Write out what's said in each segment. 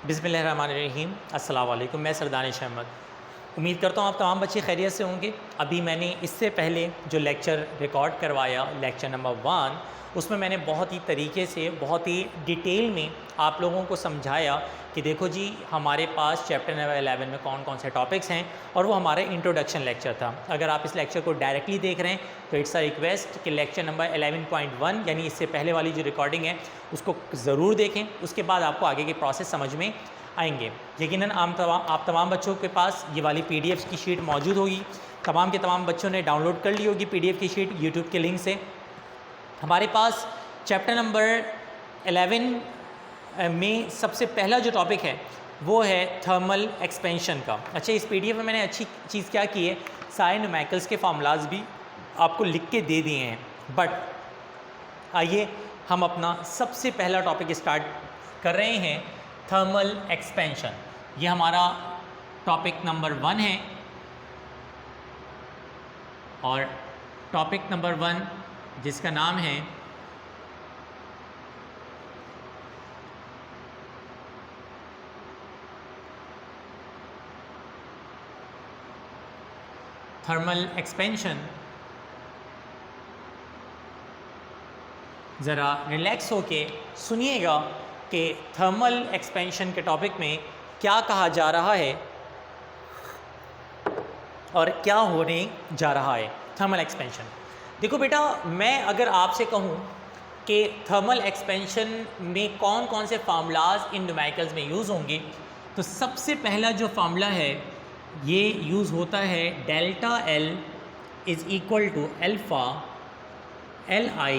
बिस्मिल्लाहिर्रहमानिर्रहीम। अस्सलाम वालेकुम। मैं सरदानिश अहमद। उम्मीद करता हूँ आप तमाम बच्चे खैरियत से होंगे। अभी मैंने इससे पहले जो लेक्चर रिकॉर्ड करवाया, लेक्चर नंबर 1, उसमें मैंने बहुत ही तरीके से, बहुत ही डिटेल में आप लोगों को समझाया कि देखो जी, हमारे पास चैप्टर नंबर 11 में कौन कौन से टॉपिक्स हैं, और वो हमारा इंट्रोडक्शन लेक्चर था। अगर आप इस लेक्चर को डायरेक्टली देख रहे हैं तो इट्स अ रिक्वेस्ट कि लेक्चर नंबर 11.1 यानी इससे पहले वाली जो रिकॉर्डिंग है उसको ज़रूर देखें। उसके बाद आपको आगे के प्रोसेस समझ में आएंगे। यकीनन आप तमाम बच्चों के पास ये वाली PDF की शीट मौजूद होगी। तमाम के तमाम बच्चों ने डाउनलोड कर ली होगी PDF की शीट यूट्यूब के लिंक से। हमारे पास चैप्टर नंबर 11 में सबसे पहला जो टॉपिक है वो है थर्मल एक्सपेंशन का। अच्छा, इस PDF में मैंने अच्छी चीज़ क्या की है, सारे न्यूमेरिकल्स के फार्मूलाज भी आपको लिख के दे दिए हैं। बट आइए हम अपना सबसे पहला टॉपिक स्टार्ट कर रहे हैं, थर्मल एक्सपेंशन। ये हमारा टॉपिक नंबर 1 है और टॉपिक नंबर 1 जिसका नाम है थर्मल एक्सपेंशन। ज़रा रिलैक्स होके सुनिएगा कि थर्मल एक्सपेंशन के टॉपिक में क्या कहा जा रहा है और क्या होने जा रहा है। थर्मल एक्सपेंशन, देखो बेटा, मैं अगर आपसे कहूँ कि थर्मल एक्सपेंशन में कौन कौन से फार्मूलाज इन न्यूमेरिकल्स में यूज़ होंगे, तो सबसे पहला जो फार्मूला है ये यूज़ होता है delta L is equal to alpha LI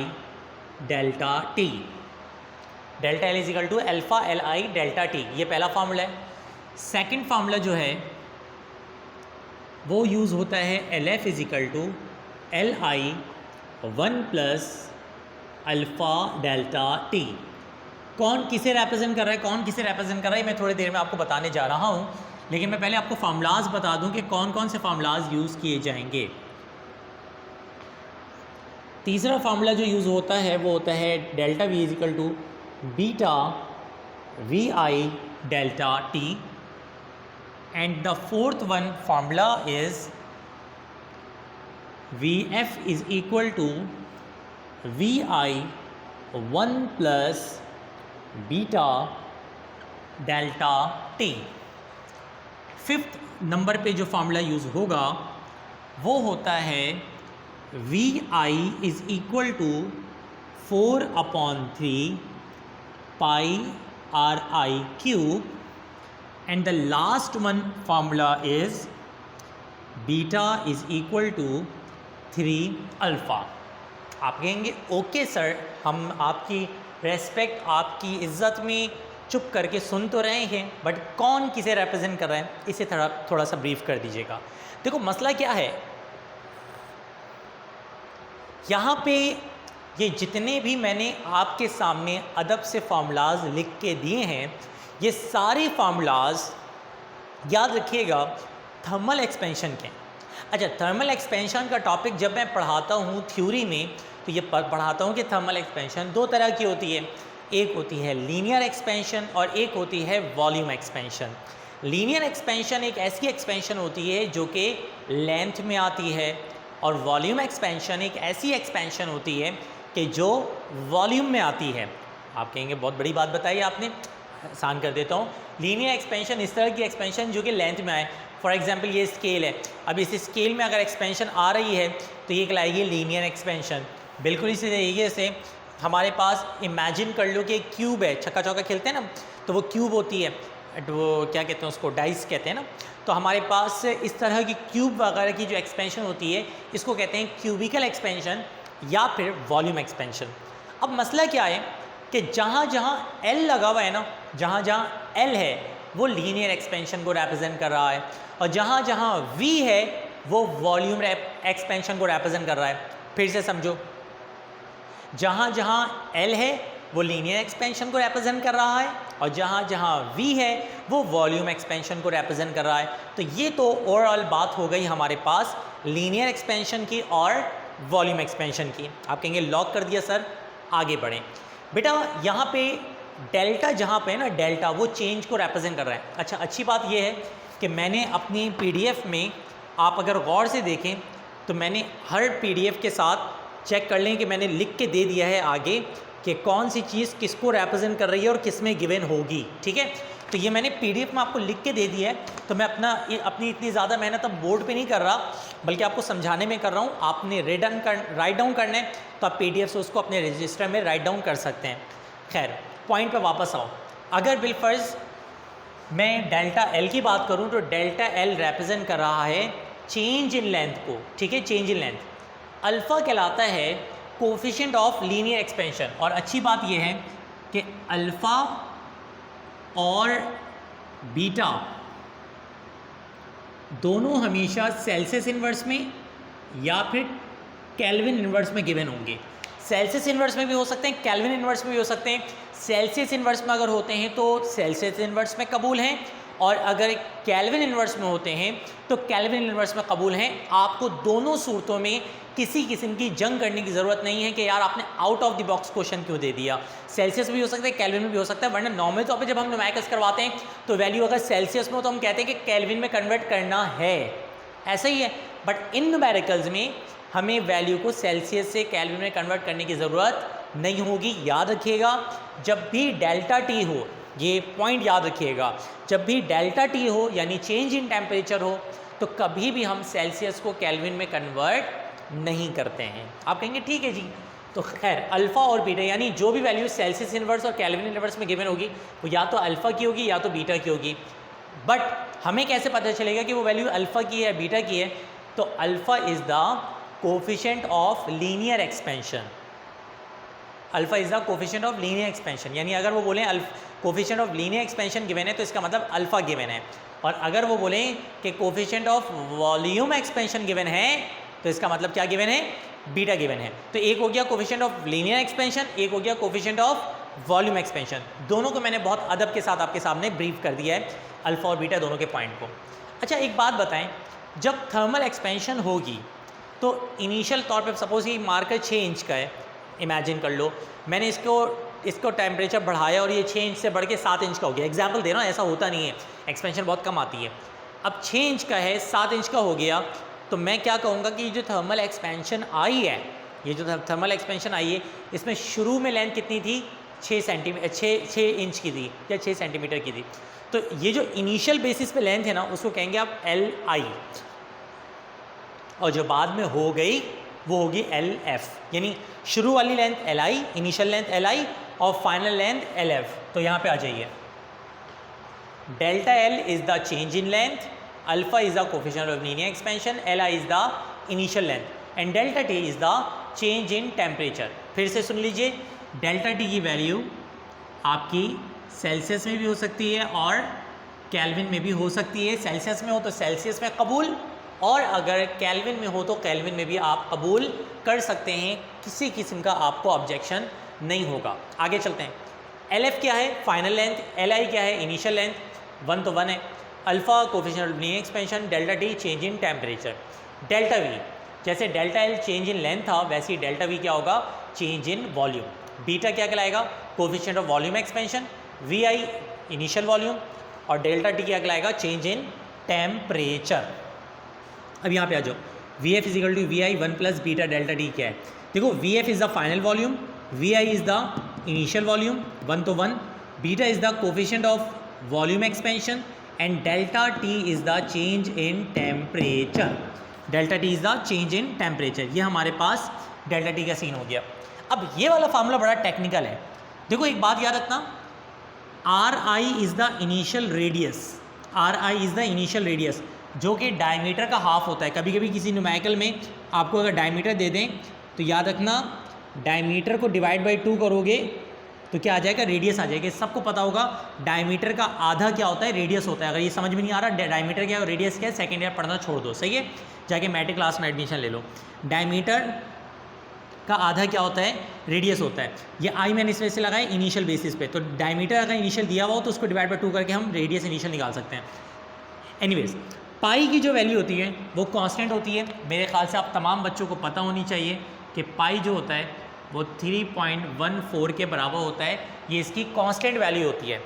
delta T। Delta L is equal to alpha LI delta T, ये पहला फार्मूला है। सेकंड फार्मूला जो है वो यूज़ होता है LF is equal to LI 1 plus alpha delta T। कौन किसे रिप्रेजेंट कर रहा है, कौन किसे रिप्रेजेंट कर रहा है, मैं थोड़ी देर में आपको बताने जा रहा हूँ, लेकिन मैं पहले आपको फार्मूलाज बता दूं कि कौन कौन से फार्मूलाज यूज़ किए जाएंगे। तीसरा फार्मूला जो यूज़ होता है वो होता है delta V is equal to beta VI delta T। And the fourth one formula is VF is equal to VI 1 plus beta delta T। Fifth number पे जो फार्मूला यूज़ होगा वो होता है VI is equal to 4/3 pi RI cube. And the last one formula is beta is equal to 3 alpha. आप कहेंगे okay sir, हम आपकी रेस्पेक्ट, आपकी इज़्ज़त में चुप करके सुन तो रहे हैं, बट कौन किसे रिप्रेजेंट कर रहा है इसे थोड़ा सा ब्रीफ कर दीजिएगा। देखो मसला क्या है, यहाँ पे ये जितने भी मैंने आपके सामने अदब से फार्मूलाज लिख के दिए हैं, ये सारे फार्मूलाज याद रखिएगा थर्मल एक्सपेंशन के। अच्छा, थर्मल एक्सपेंशन का टॉपिक जब मैं पढ़ाता हूँ थ्योरी में तो ये पढ़ाता हूँ कि थर्मल एक्सपेंशन दो तरह की होती है, एक होती है लीनियर एक्सपेंशन और एक होती है वॉल्यूम एक्सपेंशन। लीनियर एक्सपेंशन एक ऐसी एक्सपेंशन होती है जो कि लेंथ में आती है, और वॉल्यूम एक्सपेंशन एक ऐसी एक्सपेंशन होती है कि जो वॉल्यूम में आती है। आप कहेंगे बहुत बड़ी बात बताई आपने, आसान कर देता हूँ। लीनियर एक्सपेंशन इस तरह की एक्सपेंशन जो कि लेंथ में आए। फॉर एग्जांपल ये स्केल है, अब इस स्केल में अगर एक्सपेंशन आ रही है तो ये कहलाएगी लीनियर एक्सपेंशन। बिल्कुल इसी तरीके से हमारे पास इमेजिन कर लो कि एक क्यूब है, छक्का चौका खेलते हैं ना, तो वो क्यूब होती है, वो क्या कहते हैं उसको, डाइस कहते हैं ना। तो हमारे पास इस तरह की क्यूब वगैरह की जो एक्सपेंशन होती है इसको कहते हैं क्यूबिकल एक्सपेंशन या फिर वॉल्यूम एक्सपेंशन। अब मसला क्या है कि जहाँ जहाँ L लगा हुआ है ना, जहाँ जहाँ L है वो लीनियर एक्सपेंशन को रिप्रेजेंट कर रहा है, और जहाँ जहाँ V है वो वॉल्यूम एक्सपेंशन को रिप्रेजेंट कर रहा है। फिर से समझो, जहाँ जहाँ L है वो लीनियर एक्सपेंशन को रिप्रेजेंट कर रहा है, और जहाँ जहाँ V है वो वॉल्यूम एक्सपेंशन को रिप्रेजेंट कर रहा है। तो ये तो ओवरऑल बात हो गई हमारे पास लीनियर एक्सपेंशन की और वॉल्यूम एक्सपेंशन की। आप कहेंगे लॉक कर दिया सर, आगे बढ़ें। बेटा यहाँ पे डेल्टा जहाँ पे है ना, डेल्टा वो चेंज को रिप्रेजेंट कर रहा है। अच्छा, अच्छी बात ये है कि मैंने अपनी पीडीएफ में, आप अगर गौर से देखें तो मैंने हर पीडीएफ के साथ चेक कर लें कि मैंने लिख के दे दिया है आगे कि कौन सी चीज़ किसको रिप्रेजेंट कर रही है और किस में गिवन होगी। ठीक है, तो ये मैंने पीडीएफ में आपको लिख के दे दिया है। तो मैं अपनी इतनी ज़्यादा मेहनत अब बोर्ड पे नहीं कर रहा, बल्कि आपको समझाने में कर रहा हूँ। आपने राइट डाउन करना है तो आप पीडीएफ से उसको अपने रजिस्टर में राइट डाउन कर सकते हैं। खैर, पॉइंट पे वापस आओ। अगर बिलफर्ज मैं डेल्टा एल की बात करूँ तो डेल्टा एल रिप्रेजेंट कर रहा है चेंज इन लेंथ को। ठीक है, चेंज इन लेंथ। अल्फ़ा कहलाता है कोफिशिएंट ऑफ लीनियर एक्सपेंशन। और अच्छी बात यह है कि अल्फ़ा और बीटा दोनों हमेशा सेल्सियस इन्वर्स में या फिर केल्विन इन्वर्स में गिवन होंगे। सेल्सियस इन्वर्स में भी हो सकते हैं, केल्विन इन्वर्स में भी हो सकते हैं। सेल्सियस इन्वर्स में अगर होते हैं तो सेल्सियस इन्वर्स में कबूल हैं, और अगर केल्विन इन्वर्स में होते हैं तो केल्विन इन्वर्स में कबूल हैं। आपको दोनों सूरतों में किसी किस्म की जंग करने की ज़रूरत नहीं है कि यार आपने out of the box question क्यों दे दिया। सेल्सियस भी हो सकता है, केल्विन में भी हो सकता है, वरना नॉर्मल तौर पे जब हम न्यूमेरिकल्स करवाते हैं तो वैल्यू अगर सेल्सियस में हो तो हम कहते हैं कि केल्विन में कन्वर्ट करना है, ऐसा ही है। बट इन न्यूमेरिकल्स में हमें वैल्यू को सेल्सियस से केल्विन में कन्वर्ट करने की ज़रूरत नहीं होगी। याद रखिएगा, जब भी डेल्टा टी हो, ये पॉइंट याद रखिएगा, जब भी डेल्टा टी हो यानी चेंज इन टेम्परेचर हो तो कभी भी हम सेल्सियस को केल्विन में कन्वर्ट नहीं करते हैं। आप कहेंगे ठीक है जी। तो खैर, अल्फ़ा और बीटा यानी जो भी वैल्यू सेल्सियस इन्वर्स और केल्विन इन्वर्स में गिवन होगी वो या तो अल्फ़ा की होगी या तो बीटा की होगी। बट हमें कैसे पता चलेगा कि वो वैल्यू अल्फ़ा की है या बीटा की है? तो alpha is the coefficient of linear expansion. Alpha is the coefficient of linear expansion, यानी अगर वो बोलें coefficient of linear expansion given है तो इसका मतलब अल्फ़ा गिवन है। और अगर वो बोलें कि coefficient of volume expansion given है तो इसका मतलब क्या गिवन है? बीटा गिवन है। तो एक हो गया कोफिशिएंट ऑफ लीनियर एक्सपेंशन, एक हो गया कोफिशिएंट ऑफ वॉल्यूम एक्सपेंशन। दोनों को मैंने बहुत अदब के साथ आपके सामने ब्रीफ कर दिया है, अल्फ़ा और बीटा दोनों के पॉइंट को। अच्छा, एक बात बताएं, जब थर्मल एक्सपेंशन होगी तो इनिशियल तौर पे सपोज ये मार्कर 6 इंच का है, इमेजिन कर लो मैंने इसको टेम्परेचर बढ़ाया और ये 6 इंच से बढ़ के 7 इंच का हो गया। एग्जाम्पल दे रहा हूँ, ऐसा होता नहीं है, एक्सपेंशन बहुत कम आती है। अब 6 इंच का है, 7 इंच का हो गया, तो मैं क्या कहूँगा कि ये जो थर्मल एक्सपेंशन आई है, ये जो थर्मल एक्सपेंशन आई है, इसमें शुरू में लेंथ कितनी थी? 6 इंच की थी या 6 सेंटीमीटर की थी। तो ये जो इनिशियल बेसिस पे लेंथ है ना, उसको कहेंगे आप LI, और जो बाद में हो गई वो होगी LF। यानी शुरू वाली length LI, initial length LI और फाइनल लेंथ LF। तो यहाँ पे आ जाइए, delta L is the change in length, alpha is the coefficient of linear expansion, LI is the initial length and delta T is the change in temperature. फिर से सुन लीजिए, delta T की value आपकी Celsius में भी हो सकती है और केल्विन में भी हो सकती है। सेल्सियस में हो तो सेल्सियस में कबूल, और अगर केल्विन में हो तो केल्विन में भी आप कबूल कर सकते हैं, किसी किस्म का आपको ऑब्जेक्शन नहीं होगा। आगे चलते हैं, LF क्या है? Final length. LI क्या है? Initial length. 1 तो 1 है। Alpha coefficient of linear expansion, delta T change in temperature. Delta V, जैसे delta L change in length था वैसे ही डेल्टा V क्या होगा? Change in volume. बीटा क्या कहलाएगा? Coefficient of volume expansion. VI initial volume, और डेल्टा T क्या कहलाएगा? Change in temperature. अब यहाँ पे आ जाओ, VF is equal to VI 1 plus beta delta T क्या है? देखो, VF is the final volume, VI is the initial volume, 1 तो 1, beta is the coefficient of volume expansion and delta T is the change in temperature. Delta T is the change in temperature. ये हमारे पास delta T का scene हो गया। अब ये वाला formula बड़ा टेक्निकल है। देखो, एक बात याद रखना, RI is the initial radius, RI is the initial radius जो कि डायमीटर का हाफ होता है। कभी कभी किसी न्यूमेरिकल में आपको अगर डायमीटर दे दें तो याद रखना, डायमीटर को डिवाइड बाई 2 करोगे तो क्या आ जाएगा? रेडियस आ जाएगा। सबको पता होगा डायमीटर का आधा क्या होता है? रेडियस होता है। अगर ये समझ में नहीं आ रहा डायमीटर क्या है और रेडियस क्या है, सेकेंड ईयर पढ़ना छोड़ दो, सही है, जाके मैट्रिक क्लास में एडमिशन ले लो। डायमीटर का आधा क्या होता है? रेडियस होता है। ये आई मैंने इस वजह से लगाया इनिशियल बेसिस पे, तो डायमीटर अगर इनिशियल दिया हुआ हो तो उसको डिवाइड बाई 2 करके हम रेडियस इनिशियल निकाल सकते हैं। एनीवेज, पाई की जो वैल्यू होती है वो कांस्टेंट होती है। मेरे ख्याल से आप तमाम बच्चों को पता होनी चाहिए कि पाई जो होता है वो 3.14 के बराबर होता है। ये इसकी कांस्टेंट वैल्यू होती है।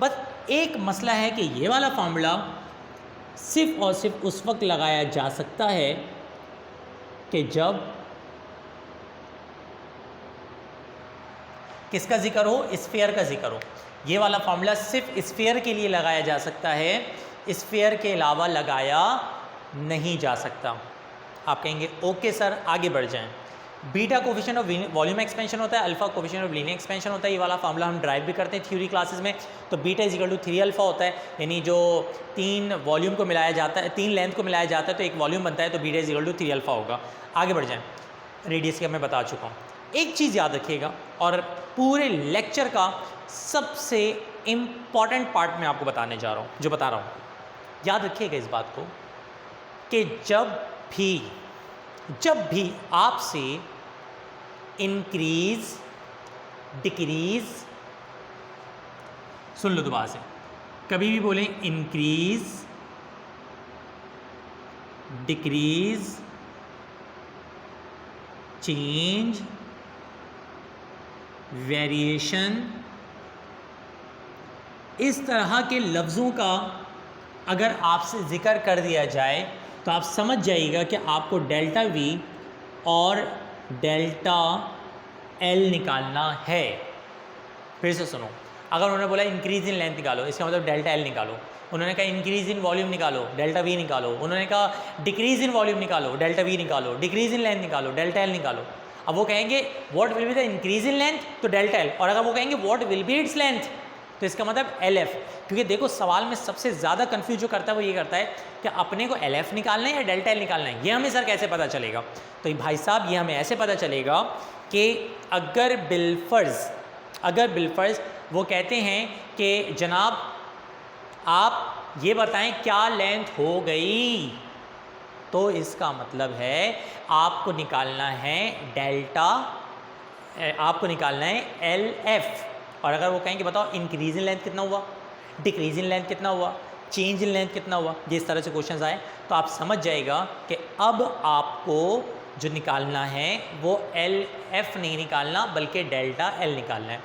बस एक मसला है कि ये वाला फार्मूला सिर्फ और सिर्फ उस वक्त लगाया जा सकता है कि जब किसका जिक्र हो, स्फीयर का जिक्र हो। ये वाला फार्मूला सिर्फ स्फीयर के लिए लगाया जा सकता है, स्फीयर के अलावा लगाया नहीं जा सकता। आप कहेंगे ओके सर, आगे बढ़ जाएं। Beta coefficient of volume expansion होता है, alpha coefficient of linear expansion होता है। ये वाला फार्मूला हम ड्राइव भी करते हैं थ्योरी क्लासेस में। तो beta is equal to 3 alpha होता है, यानी जो 3 वॉल्यूम को मिलाया जाता है, 3 लेंथ को मिलाया जाता है तो एक वॉल्यूम बनता है, तो beta is equal to 3 alpha होगा। आगे बढ़ जाएं। रेडियस का मैं बता चुका हूँ। एक चीज़ याद रखिएगा, और पूरे लेक्चर का सबसे इम्पॉर्टेंट पार्ट मैं आपको बताने जा रहा हूँ, जो बता रहा हूँ, याद रखिएगा इस बात को कि जब भी आपसे इंक्रीज डिक्रीज, सुन लो दोबारा से, कभी भी बोलें इंक्रीज डिक्रीज चेंज वेरिएशन, इस तरह के लफ्ज़ों का अगर आपसे ज़िक्र कर दिया जाए तो आप समझ जाइएगा कि आपको डेल्टा वी और डेल्टा एल निकालना है। फिर से सुनो, अगर उन्होंने बोला इंक्रीज़ इन लेंथ निकालो, इसका मतलब डेल्टा एल निकालो। उन्होंने कहा इंक्रीज़ इन वॉल्यूम निकालो, डेल्टा वी निकालो। उन्होंने कहा डिक्रीज़ इन वॉल्यूम निकालो, डेल्टा वी निकालो। डिक्रीज़ इन लेंथ निकालो, डेल्टा एल निकालो। अब वो कहेंगे what will be the increase in length, तो डेल्टा एल। और अगर वो कहेंगे what will be its length, तो इसका मतलब एल एफ। क्योंकि देखो सवाल में सबसे ज़्यादा कंफ्यूज जो करता है वो ये करता है कि अपने को एल एफ निकालना है या डेल्टा एल निकालना है। ये हमें सर कैसे पता चलेगा? तो भाई साहब ये हमें ऐसे पता चलेगा कि अगर बिलफर्ज वो कहते हैं कि जनाब आप ये बताएं क्या लेंथ हो गई, तो इसका मतलब है आपको निकालना है डेल्टा, आपको निकालना है एल एफ। और अगर वो कहेंगे बताओ इंक्रीज इन लेंथ कितना हुआ, डिक्रीज इन लेंथ कितना हुआ, चेंज इन लेंथ कितना हुआ, ये इस तरह से क्वेश्चंस आए तो आप समझ जाएगा कि अब आपको जो निकालना है वो एल एफ नहीं निकालना बल्कि डेल्टा एल निकालना है।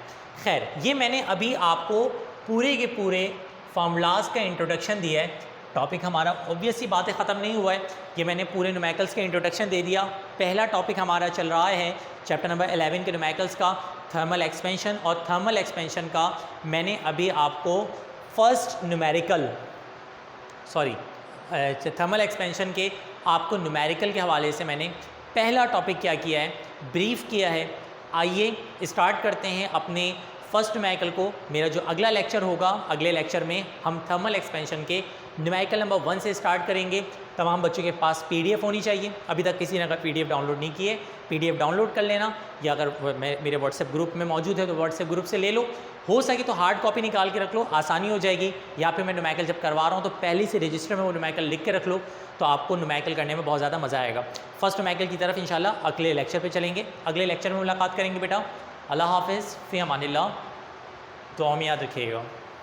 खैर ये मैंने अभी आपको पूरे के पूरे फार्मूलाज का इंट्रोडक्शन दिया है। टॉपिक हमारा ऑब्वियस ही बातें ख़त्म नहीं हुआ है, ये मैंने पूरे न्यूमेरिकल्स का इंट्रोडक्शन दे दिया। पहला टॉपिक हमारा चल रहा है चैप्टर नंबर 11 के न्यूमेरिकल्स का, थर्मल एक्सपेंशन। और थर्मल एक्सपेंशन का मैंने अभी आपको थर्मल एक्सपेंशन के आपको न्यूमेरिकल के हवाले से मैंने पहला टॉपिक क्या किया है, ब्रीफ किया है। आइए स्टार्ट करते हैं अपने फर्स्ट न्यूमेरिकल को। मेरा जो अगला लेक्चर होगा, अगले लेक्चर में हम थर्मल एक्सपेंशन के न्यूमेरिकल नंबर 1 से स्टार्ट करेंगे। तमाम बच्चों के पास पीडीएफ होनी चाहिए। अभी तक किसी ने अगर पीडीएफ डाउनलोड नहीं की है, पीडीएफ डाउनलोड कर लेना, या अगर मेरे व्हाट्सएप ग्रुप में मौजूद है तो व्हाट्सएप ग्रुप से ले लो। हो सके तो हार्ड कॉपी निकाल के रख लो, आसानी हो जाएगी। या फिर मैं न्यूमेरिकल जब करवा रहा हूँ तो पहले से रजिस्टर में वो न्यूमेरिकल लिख के रख लो, तो आपको न्यूमेरिकल करने में बहुत ज़्यादा मज़ा आएगा। फर्स्ट न्यूमेरिकल की तरफ इंशाल्लाह अगले लेक्चर पर चलेंगे। अगले लेक्चर में मुलाकात करेंगे बेटा। अल्लाह हाफिज़, फ़ी अमानिल्लाह, दुआ में याद रखिएगा।